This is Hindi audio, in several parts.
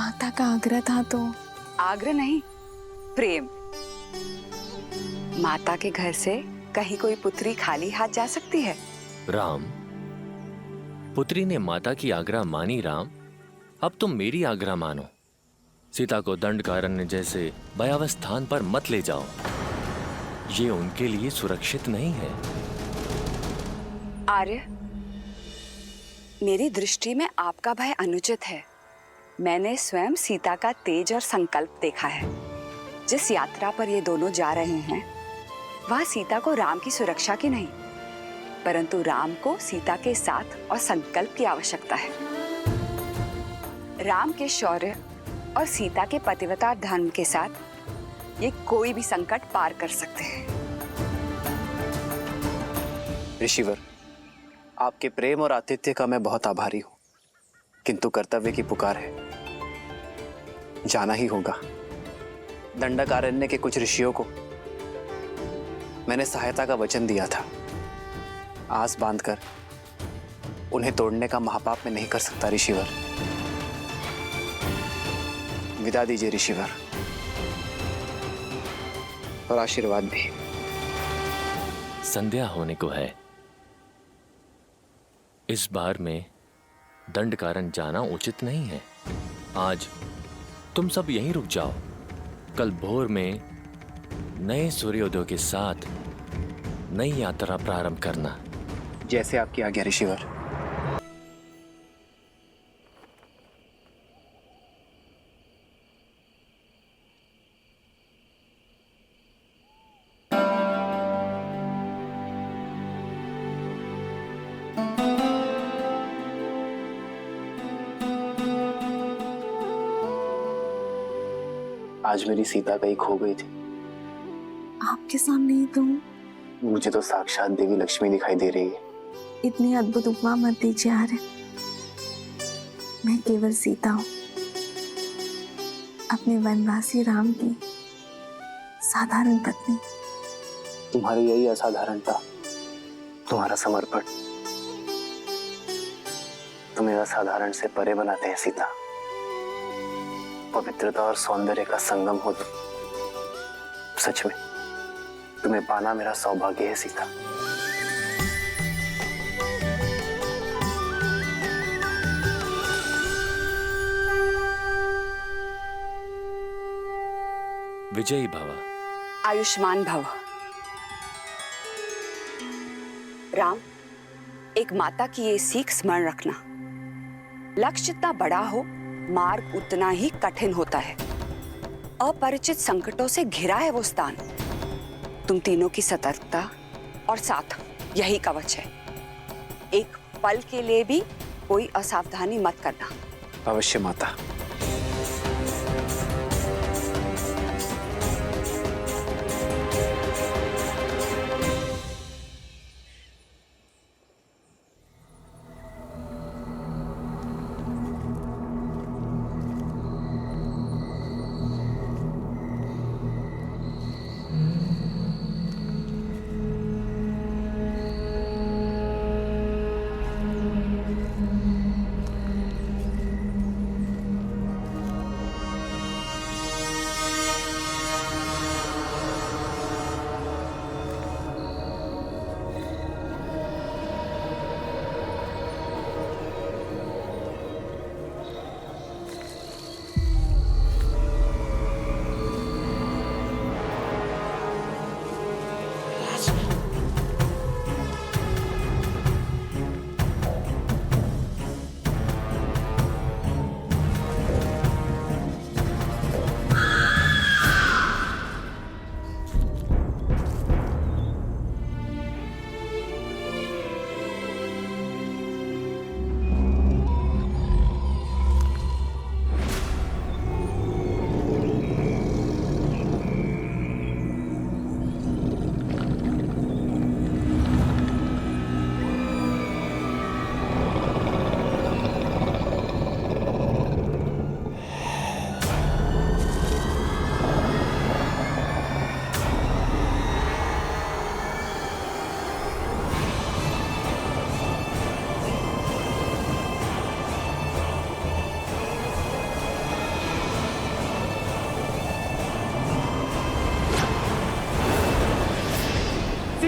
माता का आग्रह था तो। आग्रह नहीं, प्रेम। माता के घर से कहीं कोई पुत्री खाली हाथ जा सकती है? राम, पुत्री ने माता की आज्ञा मानी। राम, अब तुम मेरी आज्ञा मानो। सीता को दंडकारण्य जैसे भयावह स्थान पर मत ले जाओ, ये उनके लिए सुरक्षित नहीं है। आर्य, मेरी दृष्टि में आपका भय अनुचित है। मैंने स्वयं सीता का तेज और संकल्प देखा है। जिस यात्रा पर ये दोनों जा रहे हैं, वह सीता को राम की सुरक्षा की नहीं, परंतु राम को सीता के साथ और संकल्प की आवश्यकता है। राम के शौर्य और सीता के पतिव्रता धर्म के साथ ये कोई भी संकट पार कर सकते हैं। ऋषिवर, आपके प्रेम और आतिथ्य का मैं बहुत आभारी हूं, किंतु कर्तव्य की पुकार है, जाना ही होगा। दंडकारण्य के कुछ ऋषियों को मैंने सहायता का वचन दिया था। आस बांधकर उन्हें तोड़ने का महापाप मैं नहीं कर सकता ऋषिवर। विदा दीजिए ऋषिवर, और आशीर्वाद भी। संध्या होने को है। इस बार में दंडकारण्य जाना उचित नहीं है। आज तुम सब यहीं रुक जाओ। कल भोर में नए सूर्योदय के साथ नई यात्रा प्रारंभ करना। जैसे आपकी आज्ञा ऋषिवर। आज मेरी सीता कहीं खो गई थी। आपके सामने ही तो। मुझे तो साक्षात देवी लक्ष्मी दिखाई दे रही है। इतनी अद्भुत उपमा मत दीजिए आर्य। मैं केवल सीता हूँ, अपने वनवासी राम की साधारण पत्नी। तुम्हारी यही असाधारणता, तुम्हारा समर्पण तुम्हें असाधारण से परे बनाते हैं सीता। पवित्रता और सौंदर्य का संगम हो तुम। सच में तुम्हें पाना मेरा सौभाग्य है सीता। विजयी भव। आयुष्मान भव। राम, एक माता की ये सीख स्मरण रखना, लक्ष्य जितना बड़ा हो, मार्ग उतना ही कठिन होता है। अपरिचित संकटों से घिरा है वो स्थान। तुम तीनों की सतर्कता और साथ यही कवच है। एक पल के लिए भी कोई असावधानी मत करना। अवश्य माता।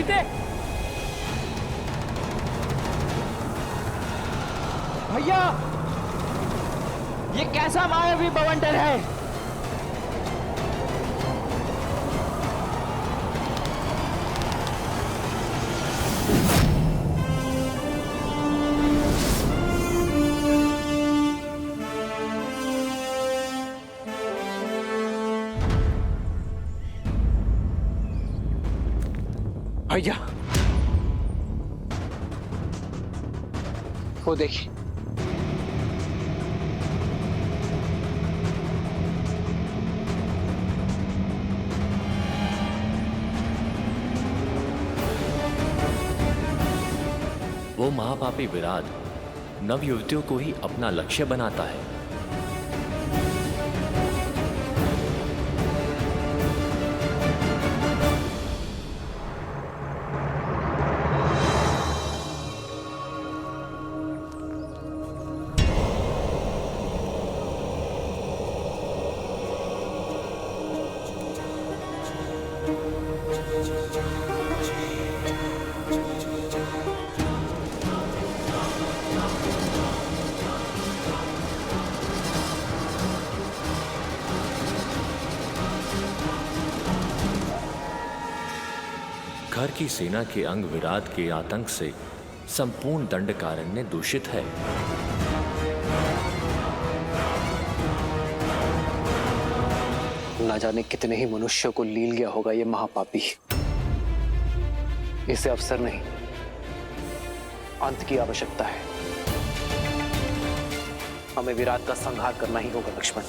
सीते, भैया ये कैसा मायावी बवंडर है? भैया वो देखिए, वो महापापी विराट नव युवतियों को ही अपना लक्ष्य बनाता है। घर की सेना के अंग विराट के आतंक से संपूर्ण दंडकारण्य दूषित है। ना जाने कितने ही मनुष्यों को लील गया होगा ये महापापी। इसे अवसर नहीं, अंत की आवश्यकता है। हमें विराट का संहार करना ही होगा लक्ष्मण।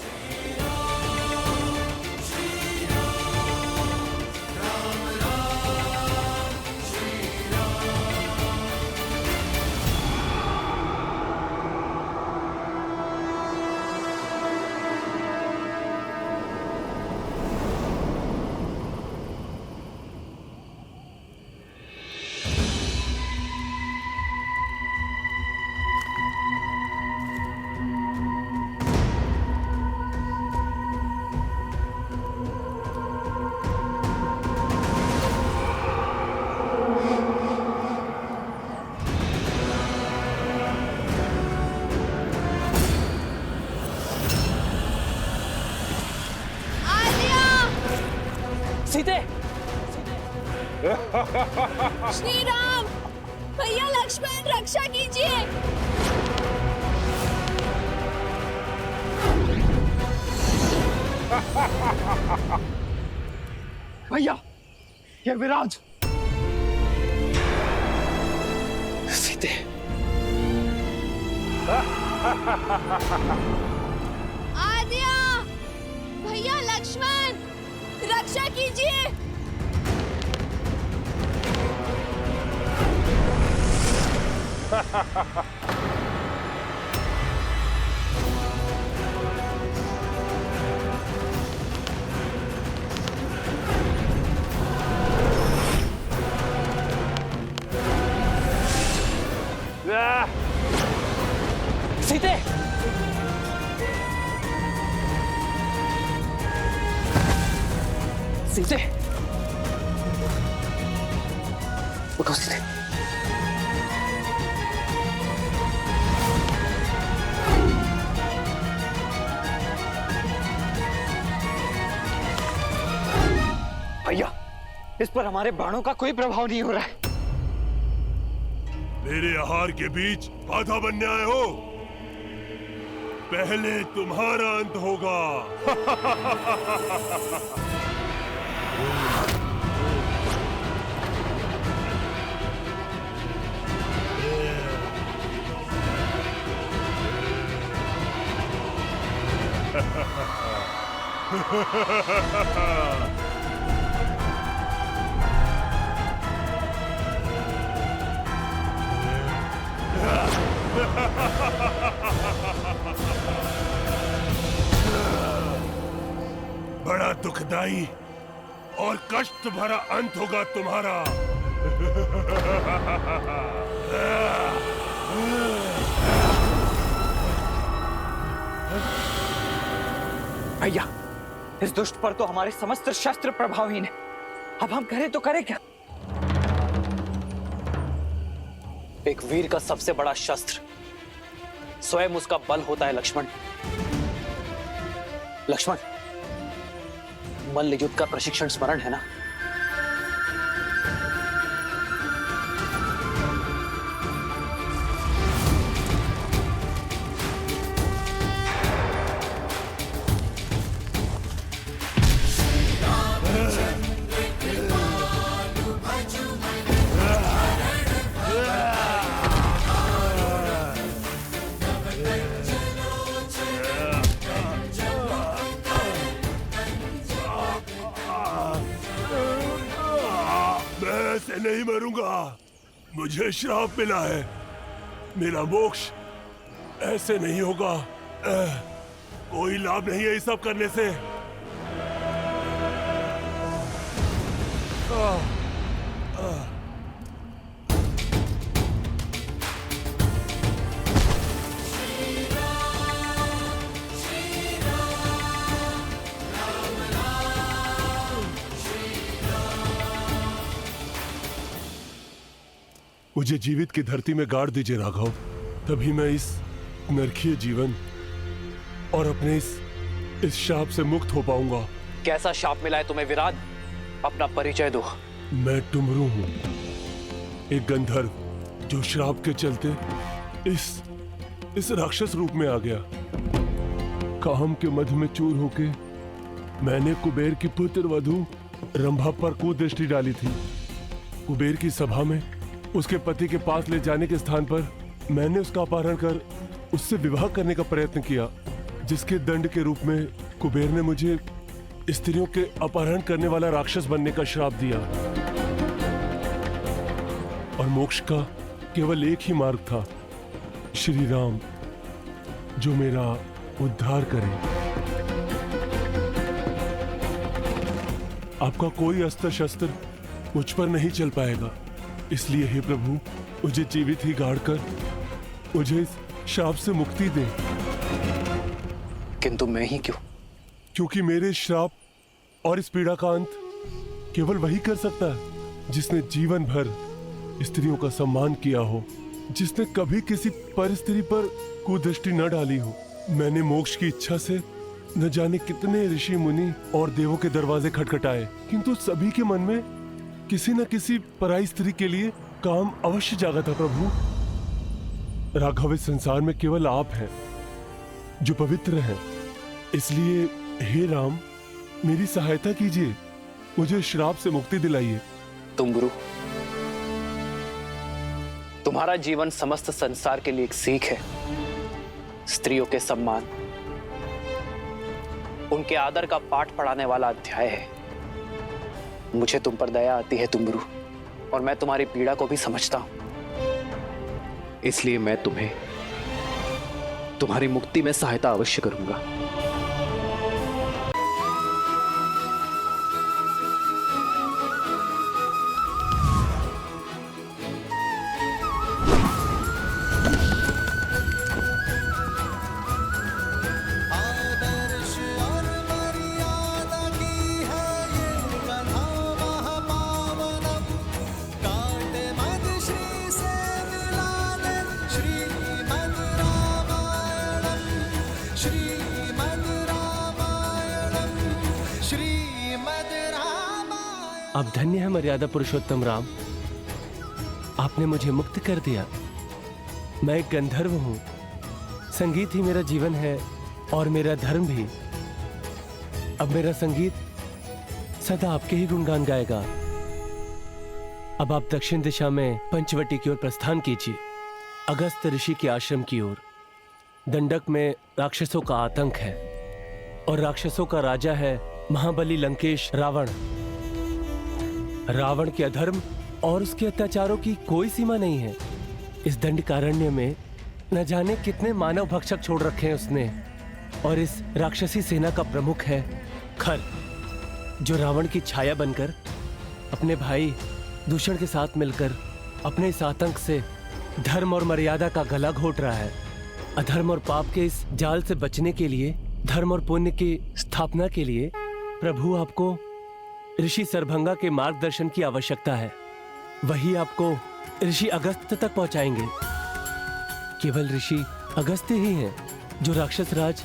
सीते, श्री राम, भैया लक्ष्मण रक्षा कीजिए। भैया ये विराट। सीते, आद्या, भैया लक्ष्मण रक्षा कीजिए। सीते, सीते, उठो सीते। भैया इस पर हमारे बाणों का कोई प्रभाव नहीं हो रहा है। मेरे आहार के बीच बाधा बनने आए हो? पहले तुम्हारा अंत होगा। बड़ा दुखदाई और कष्ट भरा अंत होगा तुम्हारा। भैया इस दुष्ट पर तो हमारे समस्त शस्त्र प्रभावहीन है। अब हम करें तो करें क्या? एक वीर का सबसे बड़ा शस्त्र स्वयं उसका बल होता है लक्ष्मण। लक्ष्मण, मल्ल युद्ध का प्रशिक्षण स्मरण है ना? मैं ऐसे नहीं मरूंगा। मुझे श्राप मिला है। मेरा मोक्ष ऐसे नहीं होगा। कोई लाभ नहीं है इस सब करने से। मुझे जीवित की धरती में गाड़ दीजिए राघव, तभी मैं इस नरकीय जीवन और अपने इस शाप से मुक्त हो पाऊंगा। कैसा शाप मिला है तुम्हें विराट? अपना परिचय दो। मैं टुमरू हूं, एक गंधर्व जो श्राप के चलते इस राक्षस रूप में आ गया। काम के मध में चूर होके मैंने कुबेर की पुत्र वधू रंभा पर कुदृष्टि डाली थी। कुबेर की सभा में उसके पति के पास ले जाने के स्थान पर मैंने उसका अपहरण कर उससे विवाह करने का प्रयत्न किया, जिसके दंड के रूप में कुबेर ने मुझे स्त्रियों के अपहरण करने वाला राक्षस बनने का श्राप दिया। और मोक्ष का केवल एक ही मार्ग था, श्री राम, जो मेरा उद्धार करे। आपका कोई अस्त्र शस्त्र मुझ पर नहीं चल पाएगा, इसलिए हे प्रभु, मुझे जीवित ही गाड़ कर मुझे इस श्राप से मुक्ति दे। किंतु मैं ही क्यों? क्योंकि मेरे श्राप और इस पीड़ा का अंत केवल वही कर सकता है जिसने जीवन भर स्त्रियों का सम्मान किया हो, जिसने कभी किसी पर स्त्री पर कुदृष्टि न डाली हो। मैंने मोक्ष की इच्छा से न जाने कितने ऋषि मुनि और देवों के दरवाजे खटखटाए, किंतु सभी के मन में किसी न किसी पराई स्त्री के लिए काम अवश्य जागा था। प्रभु राघव, इस संसार में केवल आप हैं जो पवित्र हैं, इसलिए हे राम, मेरी सहायता कीजिए, मुझे श्राप से मुक्ति दिलाइए। टुमरू, तुम्हारा जीवन समस्त संसार के लिए एक सीख है। स्त्रियों के सम्मान, उनके आदर का पाठ पढ़ाने वाला अध्याय है। मुझे तुम पर दया आती है टुमरू, और मैं तुम्हारी पीड़ा को भी समझता हूं। इसलिए मैं तुम्हें तुम्हारी मुक्ति में सहायता अवश्य करूंगा। अब धन्य है मर्यादा पुरुषोत्तम राम, आपने मुझे मुक्त कर दिया। मैं एक गंधर्व हूं, संगीत ही मेरा जीवन है और मेरा धर्म भी। अब मेरा संगीत सदा आपके ही गुणगान गाएगा। अब आप दक्षिण दिशा में पंचवटी की ओर प्रस्थान कीजिए, अगस्त ऋषि के आश्रम की ओर। दंडक में राक्षसों का आतंक है और राक्षसों का राजा है महाबली लंकेश रावण। रावण के अधर्म और उसके अत्याचारों की कोई सीमा नहीं है। इस दंडकारण्य में न जाने कितने मानव भक्षक छोड़ रखे हैं उसने। और इस राक्षसी सेना का प्रमुख है खर, जो रावण की छाया बनकर अपने भाई दूषण के साथ मिलकर अपने इस आतंक से धर्म और मर्यादा का गला घोट रहा है। अधर्म और पाप के इस जाल से बचने के लिए, धर्म और पुण्य की स्थापना के लिए प्रभु आपको ऋषि सरभंगा के मार्गदर्शन की आवश्यकता है। वही आपको ऋषि अगस्त तक पहुंचाएंगे। केवल ऋषि अगस्त्य ही हैं जो राक्षस राज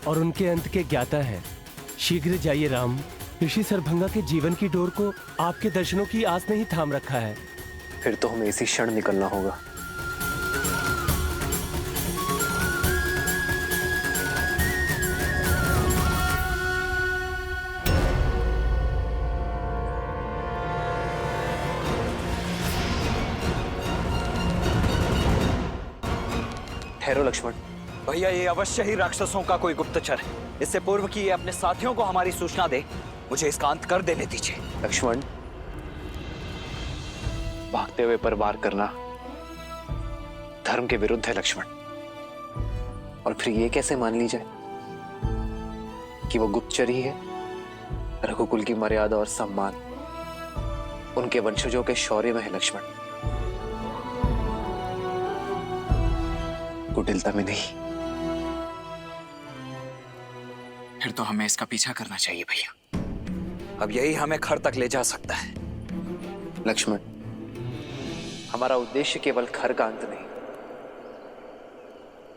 और उनके अंत के ज्ञाता हैं। शीघ्र जाइए राम। ऋषि सरभंगा के जीवन की डोर को आपके दर्शनों की आस ने ही थाम रखा है। फिर तो हमें इसी क्षण निकलना होगा। ठहरो लक्ष्मण। भैया, ये अवश्य ही राक्षसों का कोई गुप्तचर है। इससे पूर्व कि ये अपने साथियों को हमारी सूचना दे, मुझे इसका अंत कर देने दीजिए। लक्ष्मण, भागते हुए पर वार करना धर्म के विरुद्ध है लक्ष्मण। और फिर ये कैसे मान ली जाए कि वो गुप्तचर ही है? रघुकुल की मर्यादा और सम्मान उनके वंशजों के शौर्य में है लक्ष्मण, कुटिलता में नहीं। फिर तो हमें इसका पीछा करना चाहिए भैया। अब यही हमें खर तक ले जा सकता है। लक्ष्मण, हमारा उद्देश्य केवल खर का अंत नहीं,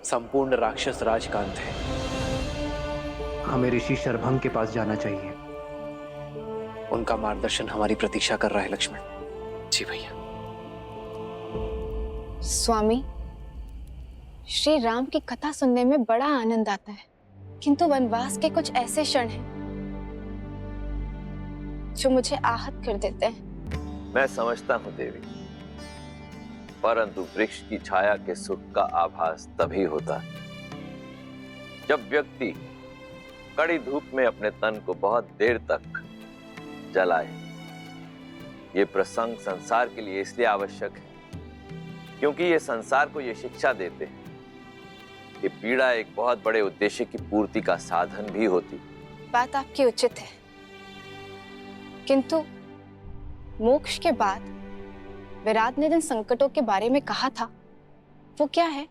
संपूर्ण राक्षस राज का अंत है। हमें ऋषि शरभंग के पास जाना चाहिए। उनका मार्गदर्शन हमारी प्रतीक्षा कर रहा है लक्ष्मण। जी भैया। स्वामी, श्री राम की कथा सुनने में बड़ा आनंद आता है, किंतु वनवास के कुछ ऐसे क्षण हैं जो मुझे आहत कर देते हैं। मैं समझता हूं देवी, परंतु वृक्ष की छाया के सुख का आभास तभी होता है जब व्यक्ति कड़ी धूप में अपने तन को बहुत देर तक जलाए। ये प्रसंग संसार के लिए इसलिए आवश्यक है क्योंकि ये संसार को ये शिक्षा देते हैं कि पीड़ा एक बहुत बड़े उद्देश्य की पूर्ति का साधन भी होती। बात आपकी उचित है, किंतु मोक्ष के बाद विराट ने जिन संकटों के बारे में कहा था वो क्या है?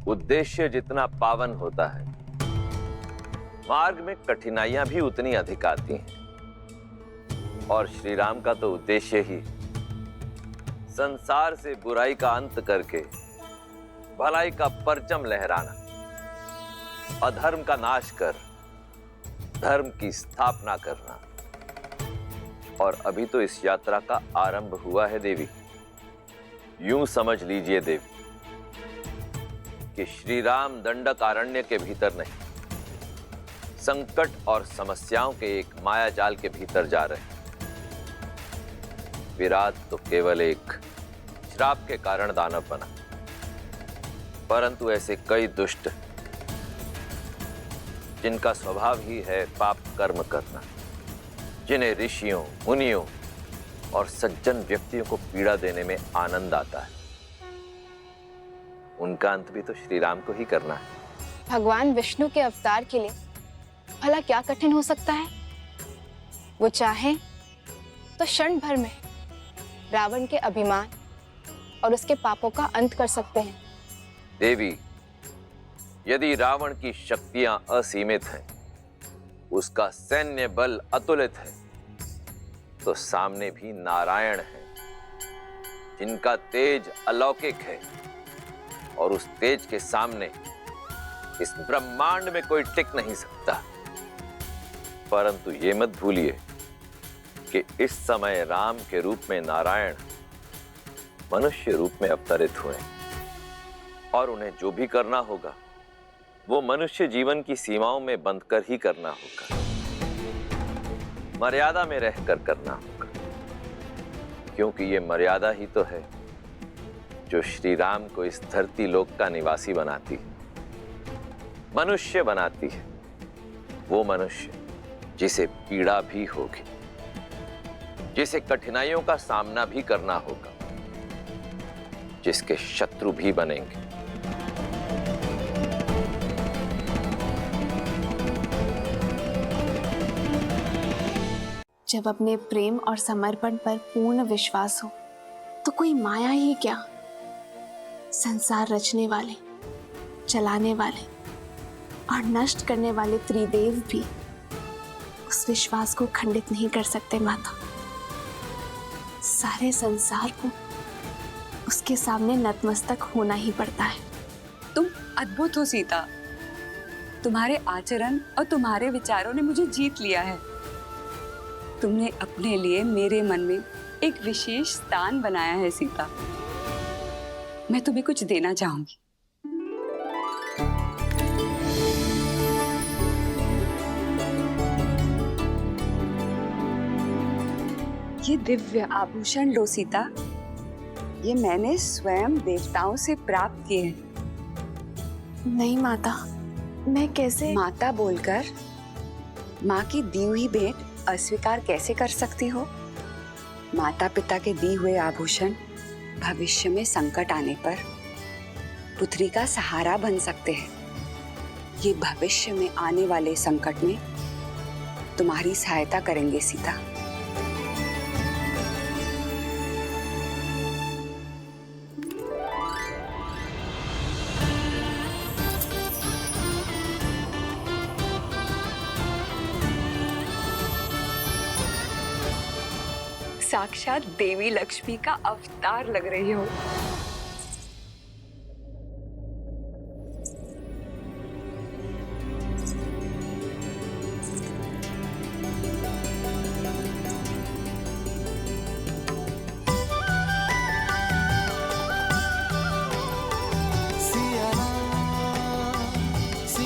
उद्देश्य जितना पावन होता है, मार्ग में कठिनाइयां भी उतनी अधिक आती हैं। और श्री राम का तो उद्देश्य ही संसार से बुराई का अंत करके भलाई का परचम लहराना, अधर्म का नाश कर धर्म की स्थापना करना। और अभी तो इस यात्रा का आरंभ हुआ है देवी। यूं समझ लीजिए देवी कि श्री राम दंडकारण्य के भीतर नहीं, संकट और समस्याओं के एक माया जाल के भीतर जा रहे हैं। विराट तो केवल एक श्राप के कारण दानव बना, परंतु ऐसे कई दुष्ट जिनका स्वभाव ही है पाप कर्म करना, जिन्हें ऋषियों, मुनियों और सज्जन व्यक्तियों को पीड़ा देने में आनंद आता है, उनका अंत भी तो श्री राम को ही करना है। भगवान विष्णु के अवतार के लिए भला क्या कठिन हो सकता है? वो चाहे तो क्षण भर में रावण के अभिमान और उसके पापों का अंत कर सकते हैं। देवी, यदि रावण की शक्तियां असीमित हैं, उसका सैन्य बल अतुलित है, तो सामने भी नारायण है जिनका तेज अलौकिक है, और उस तेज के सामने इस ब्रह्मांड में कोई टिक नहीं सकता। परंतु ये मत भूलिए कि इस समय राम के रूप में नारायण मनुष्य रूप में अवतरित हुए, और उन्हें जो भी करना होगा वो मनुष्य जीवन की सीमाओं में बंधकर ही करना होगा, मर्यादा में रहकर करना होगा, क्योंकि ये मर्यादा ही तो है जो श्री राम को इस धरती लोक का निवासी बनाती है, मनुष्य बनाती है। वो मनुष्य जिसे पीड़ा भी होगी, जिसे कठिनाइयों का सामना भी करना होगा, जिसके शत्रु भी बनेंगे। जब अपने प्रेम और समर्पण पर पूर्ण विश्वास हो तो कोई माया ही क्या, संसार रचने वाले, चलाने वाले और नष्ट करने वाले त्रिदेव भी उस विश्वास को खंडित नहीं कर सकते माता। सारे संसार को उसके सामने नतमस्तक होना ही पड़ता है। तुम अद्भुत हो सीता। तुम्हारे आचरण और तुम्हारे विचारों ने मुझे जीत लिया है। तुमने अपने लिए मेरे मन में एक विशेष स्थान बनाया है सीता। मैं तुम्हें कुछ देना चाहूंगी। ये दिव्य आभूषण लो सीता। ये मैंने स्वयं देवताओं से प्राप्त किए हैं। नहीं माता, मैं कैसे? माता बोलकर माँ की दी हुई भेंट अस्वीकार कैसे कर सकती हो? माता पिता के दी हुए आभूषण भविष्य में संकट आने पर पुत्री का सहारा बन सकते हैं। ये भविष्य में आने वाले संकट में तुम्हारी सहायता करेंगे सीता। साक्षात देवी लक्ष्मी का अवतार लग रही हो।